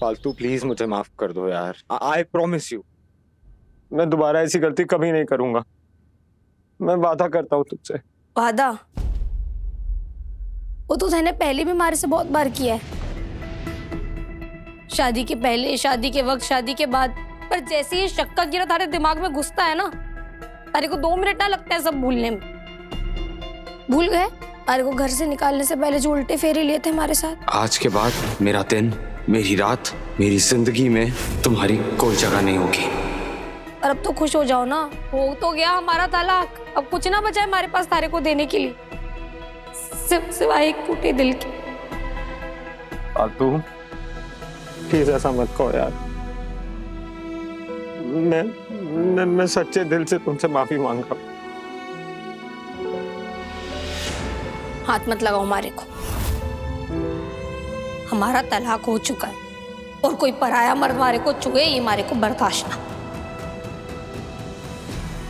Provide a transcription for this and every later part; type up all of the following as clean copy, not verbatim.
फालतू प्लीज मुझे माफ कर दो यार। आई प्रॉमिस यू, मैं दोबारा ऐसी गलती कभी नहीं करूंगा। मैं वादा करता हूँ तुझसे। वादा? वो तो तूने पहले भी मारे से बहुत बार किया है, शादी के पहले, शादी के वक्त, शादी के बाद। पर जैसे ही शक का कीड़ा तारे दिमाग में घुसता है ना, तारे को 2 मिनट ना लगता है सब भूलने में। भूल गए तारे को घर से निकालने से पहले जो उल्टे फेरे लिए थे हमारे साथ। आज के बाद मेरा दिन, मेरी रात, मेरी जिंदगी में तुम्हारी कोई जगह नहीं होगी। और अब तो खुश हो जाओ ना, हो तो गया हमारा तलाक। अब कुछ ना बचा है हमारे पास तारे को देने के लिए, सिवाय एक टूटे दिल के। फालतू प्लीज ऐसा मत कहो यार। मैं सच्चे दिल से तुमसे माफी मांग रहा हूँ। हाथ मत लगाओ हमारे को, हमारा तलाक हो चुका है और कोई पराया मर्द हमारे को छुए ये हमारे को बर्दाश्त ना।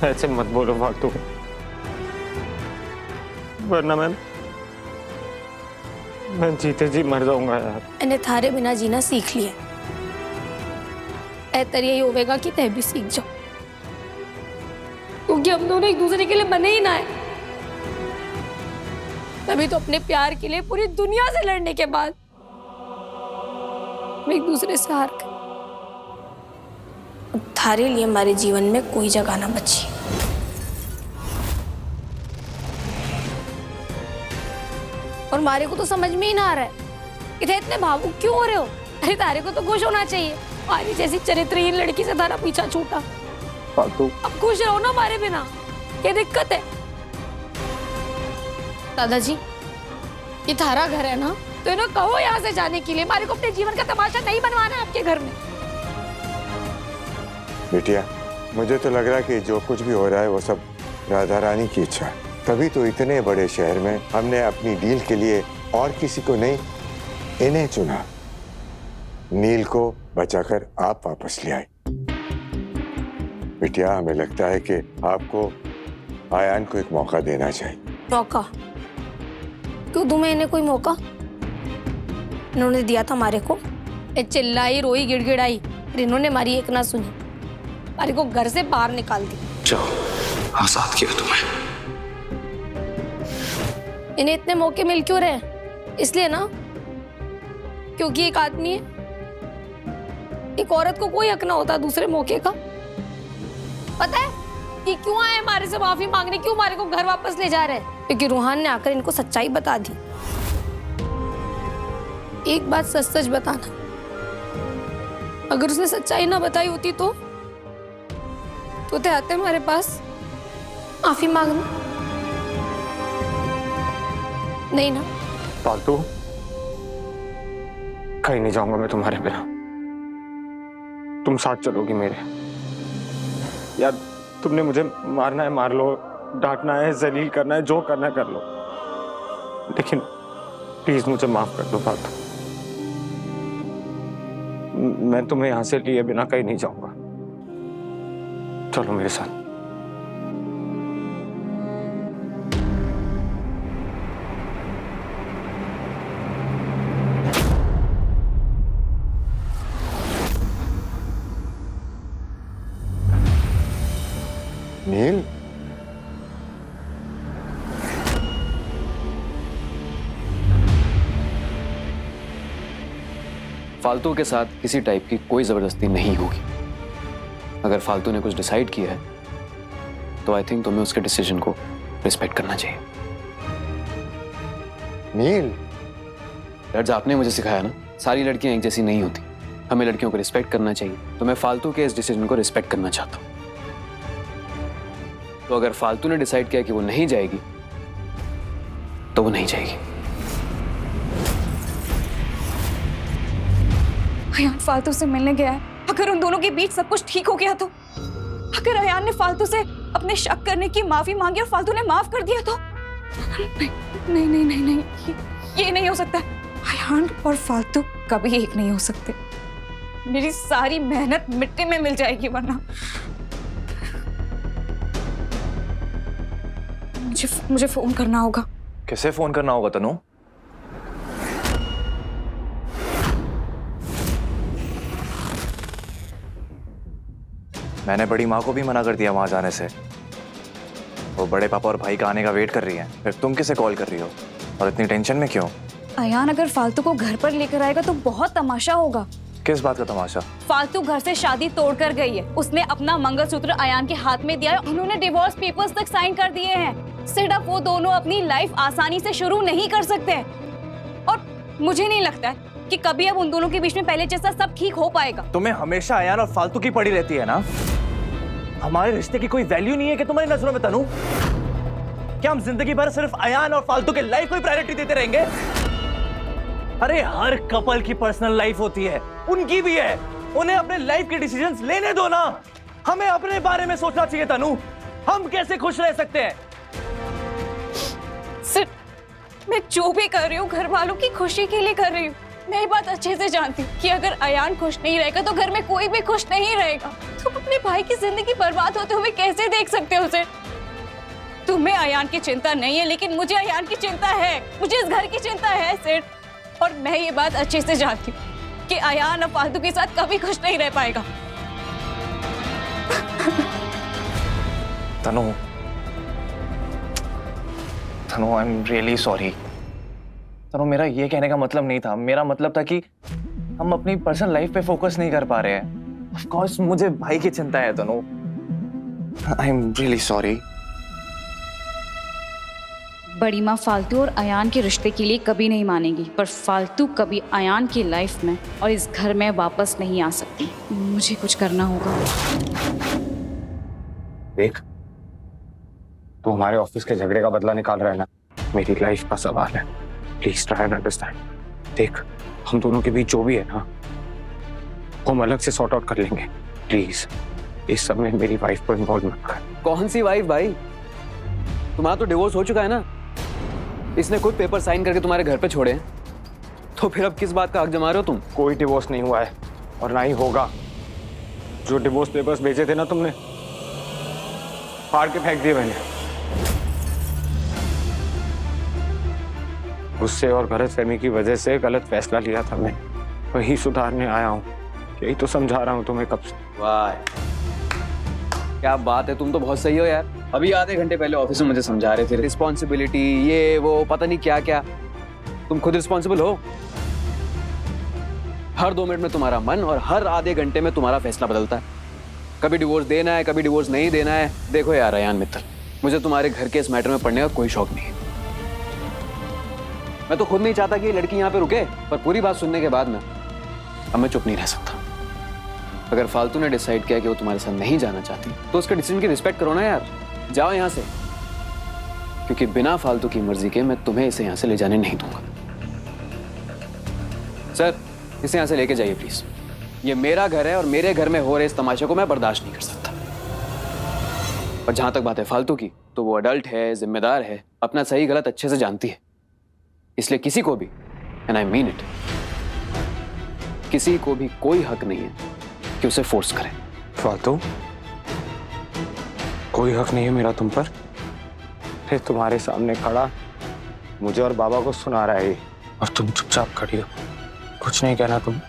ऐसे मत बोलो फालतू, वरना मैं जीते जी मर जाऊंगा यार। मैंने थारे बिना जीना सीख लिया। बेहतर यही होगा कि तय भी सीख जाओ, क्योंकि हम दोनों एक दूसरे के लिए बने ही ना है। तभी तो अपने प्यार के लिए पूरी दुनिया से लड़ने के बाद हम एक दूसरे से हार गए। अब थारे लिए हमारे जीवन में कोई जगह ना बची। और मारे को तो समझ में ही ना आ रहा है, इतने भावुक क्यों हो रहे हो? अरे तारे को तो खुश होना चाहिए, हमारी जैसी चरित्रहीन लड़की से तारा पीछा छूटा। फालतू अब खुश रहो ना हमारे बिना, क्या दिक्कत है? दादाजी ये थारा घर है ना, तो इन्हें कहो यहाँ से जाने के लिए। हमारे को अपने जीवन का तमाशा नहीं बनवाना है आपके घर में। बिटिया, मुझे तो लग रहा है कि जो कुछ भी हो रहा है वो सब राधा रानी की इच्छा है। तभी तो इतने बड़े शहर में हमने अपनी डील के लिए और किसी को नहीं, इन्हें चुना। नील को बचाकर आप वापस ले आए। बिटिया, हमें लगता है कि आपको आयान को एक मौका देना चाहिए। मौका? क्यों दूं मैं इन्हें कोई मौका? इन्होंने दिया था हमारे को, चिल्लाई, रोई, गिड़गिड़ाई, फिर इन्होंने हमारी एक ना सुनी, हमारे को घर से बाहर निकाल दी। जाओ, आजाद किया तुम्हें। इन्हें इतने मौके मिल क्यों रहे? इसलिए ना क्योंकि एक आदमी है, एक औरत को कोई हक ना होता दूसरे मौके का। पता है कि क्यों आए हमारे से माफी मांगने, क्यों हमारे को घर वापस ले जा रहे हैं? क्योंकि रूहान ने आकर इनको सच्चाई बता दी। एक बात सच सच बताना, अगर उसने सच्चाई ना बताई होती तो आते हमारे पास माफी मांगने। नहीं ना? फालतू कहीं नहीं जाऊंगा मैं तुम्हारे बिना। तुम साथ चलोगी मेरे। यार तुमने मुझे मारना है मार लो, डांटना है, जलील करना है, जो करना है कर लो, लेकिन प्लीज मुझे माफ कर दो फालतू। मैं तुम्हें यहां से लिए बिना कहीं नहीं जाऊंगा। चलो मेरे साथ। नील, फालतू के साथ किसी टाइप की कोई जबरदस्ती नहीं होगी। अगर फालतू ने कुछ डिसाइड किया है तो आई थिंक तुम्हें उसके डिसीजन को रिस्पेक्ट करना चाहिए। नील, डैड्स, आपने मुझे सिखाया ना, सारी लड़कियां एक जैसी नहीं होती, हमें लड़कियों को रिस्पेक्ट करना चाहिए। तो मैं फालतू के इस डिसीजन को रिस्पेक्ट करना चाहता हूँ। तो अगर फालतू ने डिसाइड किया कि वो नहीं जाएगी तो वो नहीं जाएगी। अयान फालतू से मिलने गया है, अगर उन दोनों के बीच सब कुछ ठीक हो गया तो? अगर अयान ने फालतू से अपने शक करने की माफी मांगी और फालतू ने माफ कर दिया तो? नहीं नहीं नहीं नहीं, ये नहीं हो सकता। अयान और फालतू कभी एक नहीं हो सकते। मेरी सारी मेहनत मिट्टी में मिल जाएगी वरना। मुझे फोन करना होगा। कैसे फोन करना होगा तनु? मैंने बड़ी माँ को भी मना कर दिया वहां जाने से। वो बड़े पापा और भाई का आने का वेट कर रही है, फिर तुम किसे कॉल कर रही हो और इतनी टेंशन में क्यों? अयान अगर फालतू को घर पर लेकर आएगा तो बहुत तमाशा होगा। किस बात का तमाशा? फालतू घर से शादी तोड़कर गई है। उसने अपना मंगलसूत्र अयान के हाथ में दिया है। उन्होंने डिवोर्स पेपर्स तक साइन कर दिए हैं। सिर्फ वो दोनों अपनी लाइफ आसानी से शुरू नहीं कर सकते। और मुझे नहीं लगता है कि कभी अब उन दोनों के बीच में पहले जैसा सब ठीक हो पाएगा। तुम्हें हमेशा अयान और फालतू की पड़ी रहती है ना। हमारे रिश्ते की कोई वैल्यू नहीं है कि तुम्हारी नजरों में तनु? क्या हम जिंदगी भर सिर्फ अयान और फालतू के लाइफ को ही प्रायोरिटी देते रहेंगे? अरे हर कपल की पर्सनल लाइफ होती है, उनकी भी है। उन्हें अपने लाइफ के डिसीजंस लेने दो ना। हमें अपने बारे में सोचना चाहिए तनु। हम कैसे खुश रह सकते हैं? सिर्फ मैं जो भी कर रही हूँ घर वालों की खुशी के लिए कर रही हूँ। मैं ये बात अच्छे से जानती हूँ कि अगर अयान खुश नहीं रहेगा तो घर में कोई भी खुश नहीं रहेगा। तुम अपने भाई की जिंदगी बर्बाद होते हुए कैसे देख सकते हो उसे? तुम्हें अयान की चिंता नहीं है, लेकिन मुझे अयान की चिंता है। मुझे इस घर की चिंता है सिर्फ। और मैं ये बात अच्छे से जानती हूँ कि अयान अब फालतू के साथ कभी खुश नहीं रह पाएगा। तनु, तनु, आई एम रियली सॉरी। तनु, मेरा ये कहने का मतलब नहीं था। मेरा मतलब था कि हम अपनी पर्सनल लाइफ पे फोकस नहीं कर पा रहे हैं। ऑफ कोर्स मुझे भाई की चिंता है Tanu. I am really sorry. बड़ी माँ फालतू और अयान के रिश्ते के लिए कभी नहीं मानेगी, पर फालतू कभी अयान की लाइफ में और इस घर में वापस नहीं आ सकती। मुझे कुछ करना होगा। देख, तू हमारे ऑफिस के झगड़े का बदला निकाल रहा है ना। मेरी लाइफ का सवाल है। Please try and understand. देख, हम दोनों के बीच जो भी है ना, वो हम अलग से सॉर्ट आउट कर लेंगे। प्लीज इस सब में मेरी वाइफ को इन्वॉल्व मत कर। कौन सी वाइफ भाई? तुम्हारा तो डिवोर्स हो चुका है ना। इसने खुद पेपर साइन करके तुम्हारे घर पे छोड़े हैं, तो फिर अब किस बात का हक जमा रहे हो तुम? कोई डिवोर्स नहीं हुआ है और ना ही होगा। जो डिवोर्स पेपर्स भेजे थे ना तुमने, फाड़ के फेंक दिए मैंने। गुस्से और गलतफहमी की वजह से गलत फैसला लिया था मैं। वही सुधारने आया हूँ। यही तो समझा रहा हूँ तुम्हें कब से। वाह, क्या बात है। तुम तो बहुत सही हो यार। अभी आधे घंटे पहले ऑफिस में मुझे समझा रहे थे रिस्पॉन्सिबिलिटी, ये वो पता नहीं क्या क्या। तुम खुद रिस्पॉन्सिबल हो। हर 2 मिनट में तुम्हारा मन और हर आधे घंटे में तुम्हारा फैसला बदलता है। कभी डिवोर्स देना है, कभी डिवोर्स नहीं देना है। देखो यार अयान मित्तल, मुझे तुम्हारे घर के इस मैटर में पढ़ने का कोई शौक नहीं है। मैं तो खुद नहीं चाहता कि ये लड़की यहाँ पे रुके, पर पूरी बात सुनने के बाद ना अब मैं चुप नहीं रह सकता। अगर फालतू ने डिसाइड किया कि वो तुम्हारे साथ नहीं जाना चाहती, तो उसके डिसीजन की रिस्पेक्ट करो ना यार। जाओ यहाँ से, क्योंकि बिना फालतू की मर्जी के मैं तुम्हें इसे यहाँ से ले जाने नहीं दूंगा। सर, इसे यहाँ से लेके जाइए प्लीज। ये मेरा घर है और मेरे घर में हो रहे इस तमाशे को मैं बर्दाश्त नहीं कर सकता। और जहां तक बात है फालतू की, तो वो अडल्ट है, जिम्मेदार है, अपना सही गलत अच्छे से जानती है। इसलिए किसी को भी, एंड आई मीन इट, किसी को भी कोई हक नहीं है कि उसे फोर्स करे। फालतू कोई हक नहीं है मेरा तुम पर। फिर तुम्हारे सामने खड़ा मुझे और बाबा को सुना रहा है और तुम चुपचाप खड़ी हो, कुछ नहीं कहना तुम।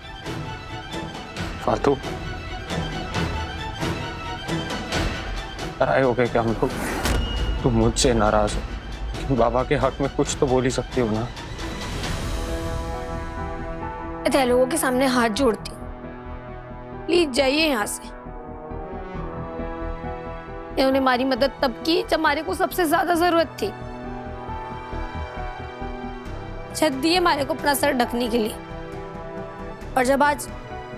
फालतू हो गए क्या हम लोग? तुम मुझसे नाराज हो, बाबा के हक में कुछ तो बोल ही सकती हो ना। मैं लोगों के सामने हाथ जोड़ती हूँ, प्लीज जाइए यहाँ से। इन्होंने हमारी मदद तब की जब हमारे को सबसे ज्यादा जरूरत थी। छत दिए हमारे को अपना सर ढकने के लिए, और जब आज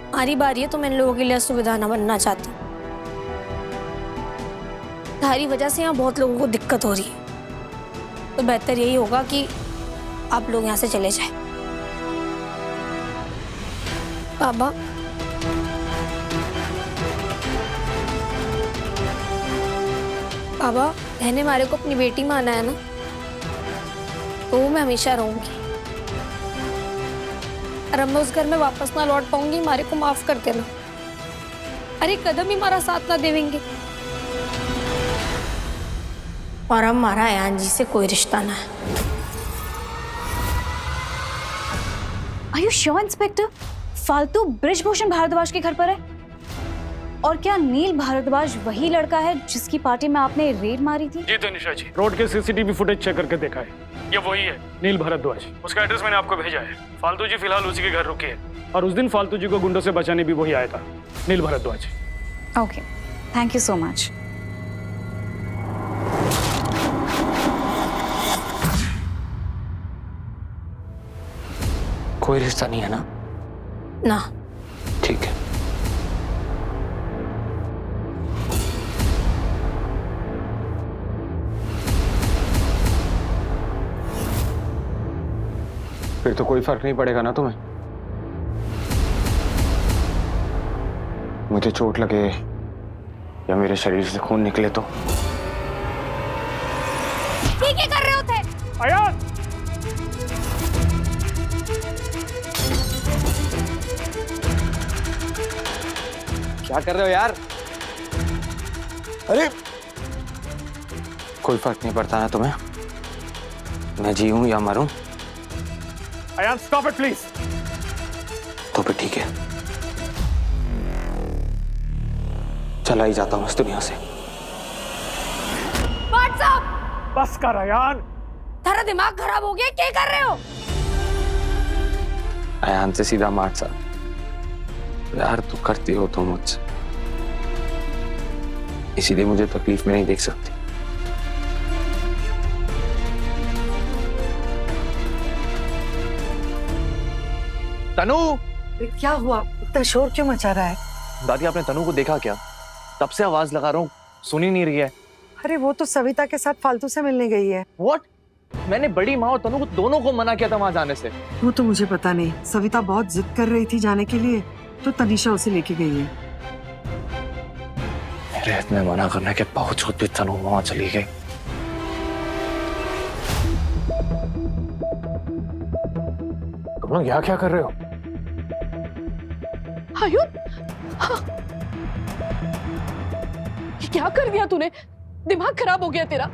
हमारी बारी है तो मैं इन लोगों के लिए असुविधा न बनना चाहती। तुम्हारी वजह से यहाँ बहुत लोगों को दिक्कत हो रही है, तो बेहतर यही होगा कि आप लोग यहाँ से चले जाएं। बाबा, बाबा, बहने हमारे को अपनी बेटी माना है ना, तो मैं हमेशा रहूंगी। और अब मैं उस घर में वापस ना लौट पाऊंगी, हमारे को माफ कर देना। अरे कदम ही हमारा साथ ना देवेंगे, और अब हमारा अयान जी से कोई रिश्ता ना है। Are you sure, inspector? फालतू ब्रिजभूषण भारद्वाज के घर पर है और क्या नील भारद्वाज वही लड़का है जिसकी पार्टी में आपने रेड मारी थी? जी तनिषा जी, रोड के सीसीटीवी फुटेज चेक करके देखा है, ये वही है, नील भारद्वाज। उसका एड्रेस मैंने आपको भेजा है। फालतू जी फिलहाल उसी के घर रुके हैं और उस दिन फालतू जी को गुंडों से बचाने भी वही आया था, Neel Bharadwaj. Okay, thank you so much. कोई रिश्ता नहीं है ना? ना। ठीक है। फिर तो कोई फर्क नहीं पड़ेगा ना तुम्हें? मुझे चोट लगे या मेरे शरीर से खून निकले तो? ठीक है कर रहे होते। अयान! क्या कर रहे हो यार? अरे कोई फर्क नहीं पड़ता ना तुम्हें? मैं जीऊं या मरूं अयान स्टॉप इट प्लीज। तो फिर ठीक है, चला ही जाता हूं इस दुनिया से। व्हाट्सअप बस कर अयान। तेरा दिमाग खराब हो गया, क्या कर रहे हो? अयान से सीधा मार सा यार, तू करती हो तो मुझसे, इसीलिए मुझे तकलीफ में नहीं देख सकती। तनु! क्या हुआ? इतना शोर क्यों मचा रहा है? दादी आपने तनु को देखा क्या? तब से आवाज लगा रहा हूँ, सुन ही नहीं रही है। अरे वो तो सविता के साथ फालतू से मिलने गई है। What? मैंने बड़ी माँ और तनु को दोनों को मना किया था वहां जाने से। वो तो मुझे पता नहीं, सविता बहुत जिद कर रही थी जाने के लिए, तो तनिषा उसे लेके गई है। मेरे इतने मना करने के बावजूद भी तनु वहां चली गई। तुम लोग यहाँ क्या कर रहे हो? आयुन, हाँ। ये क्या कर दिया तूने? दिमाग खराब हो गया तेरा।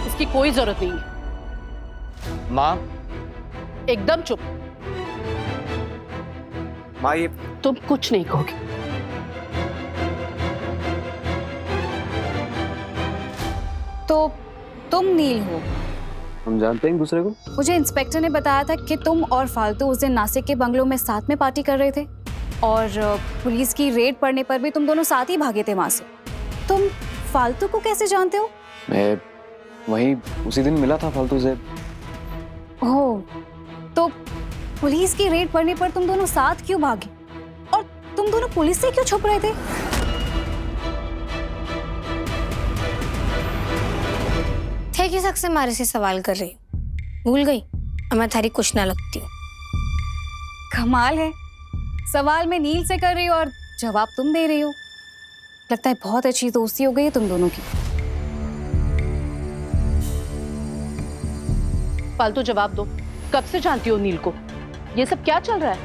इसकी कोई जरूरत नहीं है। माँ, एकदम चुप। माँ ये तुम कुछ नहीं कहोगे। तो तुम नील हो? हम जानते हैं एक दूसरे को। मुझे इंस्पेक्टर ने बताया था कि तुम और फालतू उस दिन नासिक के बंगलों में साथ में पार्टी कर रहे थे और पुलिस की रेड पड़ने पर भी तुम दोनों साथ ही भागे थे वहां से। तुम फालतू को कैसे जानते हो? मैं वही उसी दिन मिला था फालतू से। ओह, तो पुलिस की रेड पड़ने पर तुम दोनों साथ क्यों भागे? और तुम दोनों पुलिस से क्यों छुप रहे थे? थे किस हक से मारे से सवाल कर रही? भूल गई अब मैं थारी कुछ ना लगती हूँ। कमाल है, सवाल मैं नील से कर रही हूँ और जवाब तुम दे रही हो। लगता है बहुत अच्छी दोस्ती हो गई है तुम दोनों की। फालतू जवाब दो। कब से जानती हो नील को? ये सब क्या चल रहा है?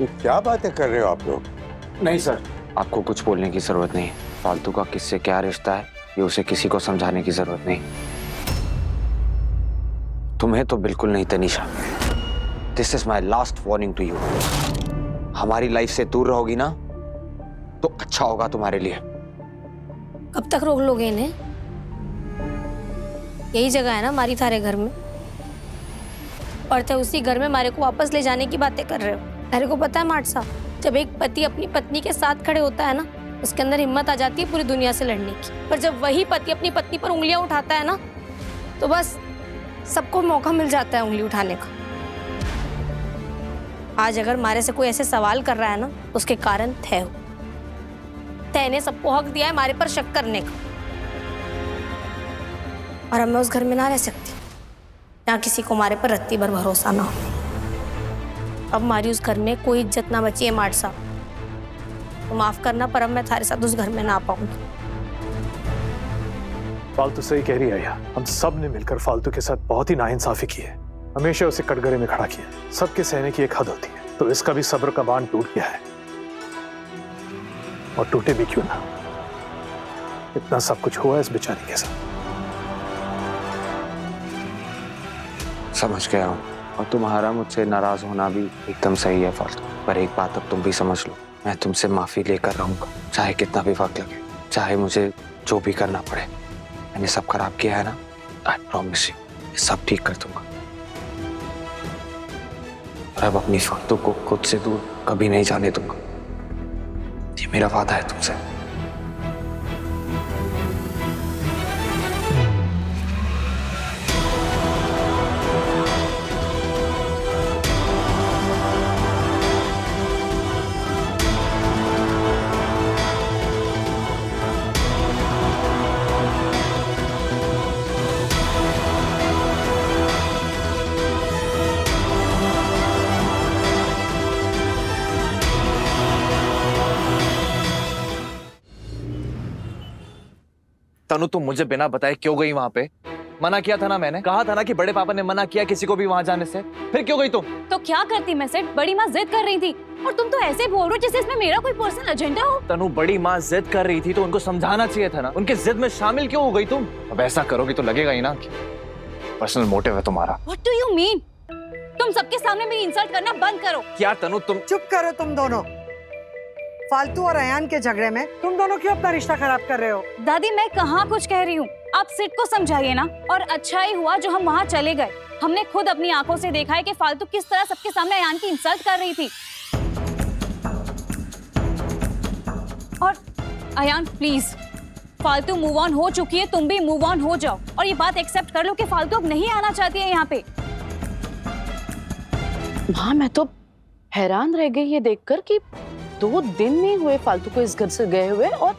ये क्या बातें कर रहे हो आप लोग? नहीं सर, आपको कुछ बोलने की जरूरत नहीं है। फालतू का किससे क्या रिश्ता है ये उसे किसी को समझाने की जरूरत नहीं। तुम्हें तो बिल्कुल नहीं Tanisha. This is my last warning to you. हमारी लाइफ से दूर रहोगी ना तो अच्छा होगा तुम्हारे लिए। कब तक रोक लोगे इन्हें? यही जगह है ना हमारी थारे घर में, और थे उसी घर में मारे को वापस ले जाने की बातें कर रहे हो। मेरे को पता है मार्ट साहब, जब एक पति अपनी पत्नी के साथ खड़े होता है ना, उसके अंदर हिम्मत आ जाती है पूरी दुनिया से लड़ने की। पर जब वही पति अपनी पत्नी पर उंगलियां उठाता है ना, तो बस सबको मौका मिल जाता है उंगली उठाने का। आज अगर मारे से कोई ऐसे सवाल कर रहा है ना, उसके कारण थे हो। तय ने सबको हक दिया है मारे पर शक करने का, और अब मैं उस घर में ना रह सकती जहाँ किसी को मारे पर रत्ती भर भरोसा ना हो। अब हमारी उस घर में कोई इज्जत ना बची है मार्ट साहब। तो माफ करना, पर अब मैं तुम्हारे साथ उस घर में ना आ पाऊंगी। फालतू सही कह रही है यार, हम सब ने मिलकर फालतू के साथ बहुत ही नाइंसाफी की है, हमेशा उसे कटघरे में खड़ा किया। सबके सहने की एक हद होती है, तो इसका भी सब्र का बांध टूट गया है, और टूटे भी क्यों ना, इतना सब कुछ हुआ इस बेचारी के साथ। समझ गया हूँ, और तुम्हारा मुझसे नाराज होना भी एकदम सही है फालतू। पर एक बात अब तुम भी समझ लो, मैं तुमसे माफी लेकर रहूंगा, चाहे कितना भी वक्त लगे, चाहे मुझे जो भी करना पड़े। मैंने सब खराब किया है ना, आई प्रॉमिस यू, सब ठीक कर दूंगा। और अब अपनी फालतू को खुद से दूर कभी नहीं जाने दूंगा, ये मेरा वादा है तुमसे। तनु तुम मुझे बिना बताए क्यों गई वहां पे? मना किया था ना मैंने, कहा था ना कि बड़े पापा ने मना किया किसी को भी वहां जाने से, फिर क्यों गई तुम? तो क्या करती मैं सेठ, बड़ी माँ जिद कर रही थी और तुम तो ऐसे बोल रहे हो जैसे इसमें मेरा कोई पर्सनल एजेंडा हो। तनु बड़ी माँ जिद कर रही थी तो उनको समझाना चाहिए था ना, उनकी जिद में शामिल क्यों हो गई तुम? अब ऐसा करोगी तो लगेगा ही ना कि पर्सनल मोटिव है तुम्हारा। What do you mean? तुम सबके सामने मेरी इंसल्ट करना बंद करो। क्या तनु तुम चुप करो तुम दोनों। फालतू और अयान के झगड़े में तुम दोनों क्यों अपना रिश्ता खराब कर रहे हो? दादी मैं कहाँ कुछ कह रही हूँ, आप सिट को समझाइए ना। और अच्छा ही हुआ जो हम वहाँ चले गए, हमने खुद अपनी आंखों से देखा है कि फालतू किस तरह सबके सामने अयान की इंसल्ट कर रही थी। और अयान प्लीज, फालतू मूव ऑन हो चुकी है, तुम भी मूव ऑन हो जाओ और ये बात एक्सेप्ट कर लो कि फालतू अब नहीं आना चाहती है यहाँ पे। माँ मैं तो हैरान रह गई ये देखकर कि 2 दिन नहीं हुए फालतू को इस घर से गए हुए और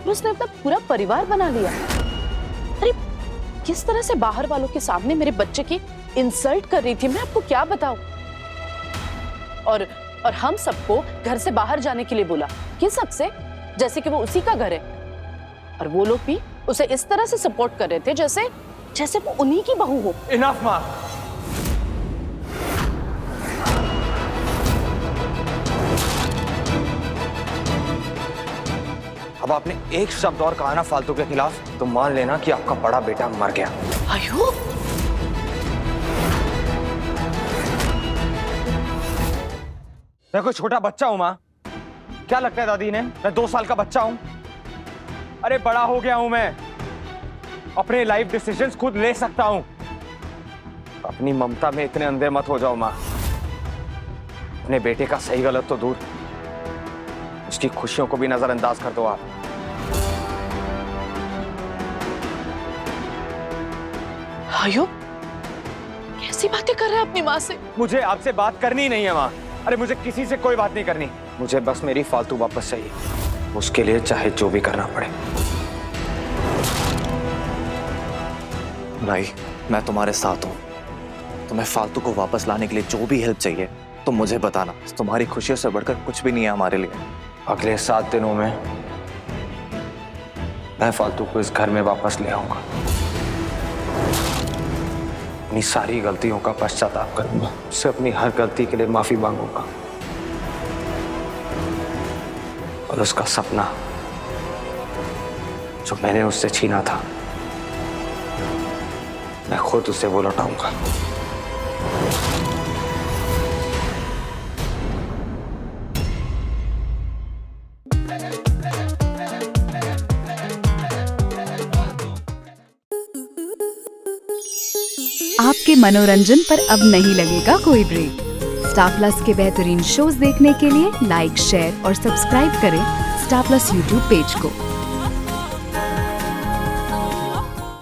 उसने अपना पूरा परिवार बना लिया। अरे किस तरह से बाहर वालों के सामने मेरे बच्चे की इंसल्ट कर रही थी, मैं आपको क्या बताऊं। और हम सबको घर से बाहर जाने के लिए बोला, किस हद से, जैसे कि वो उसी का घर है। और वो लोग भी उसे इस तरह से सपोर्ट कर रहे थे जैसे वो उन्हीं की बहू हो। इनफ माँ, अब आपने एक शब्द और कहा ना फालतू के खिलाफ, तो मान लेना कि आपका बड़ा बेटा मर गया। आयो मैं कोई छोटा बच्चा हूं माँ? क्या लगता है दादी ने, मैं 2 साल का बच्चा हूं? अरे बड़ा हो गया हूं मैं, अपने लाइफ डिसीजंस खुद ले सकता हूं। अपनी ममता में इतने अंधे मत हो जाओ माँ। अपने बेटे का सही गलत तो दूर, उसकी खुशियों को भी नजरअंदाज कर दो आप। आयो कैसी बातें कर रहे हैं अपनी माँ से? मुझे आपसे बात करनी नहीं है माँ। अरे मुझे किसी से कोई बात नहीं करनी, मुझे बस मेरी फालतू वापस चाहिए, उसके लिए चाहे जो भी करना पड़े। भाई मैं तुम्हारे साथ हूँ, तुम्हें फालतू को वापस लाने के लिए जो भी हेल्प चाहिए तुम मुझे बताना, तुम्हारी खुशियों से बढ़कर कुछ भी नहीं है हमारे लिए। अगले 7 दिनों में मैं फालतू को इस घर में वापस ले आऊंगा, अपनी सारी गलतियों का पश्चाताप करूंगा, उससे अपनी हर गलती के लिए माफी मांगूंगा, और उसका सपना जो मैंने उससे छीना था, मैं खुद उसे वो लौटाऊंगा। आपके मनोरंजन पर अब नहीं लगेगा कोई ब्रेक। स्टार प्लस के बेहतरीन शोज देखने के लिए लाइक, शेयर और सब्सक्राइब करें स्टार प्लस यूट्यूब पेज को।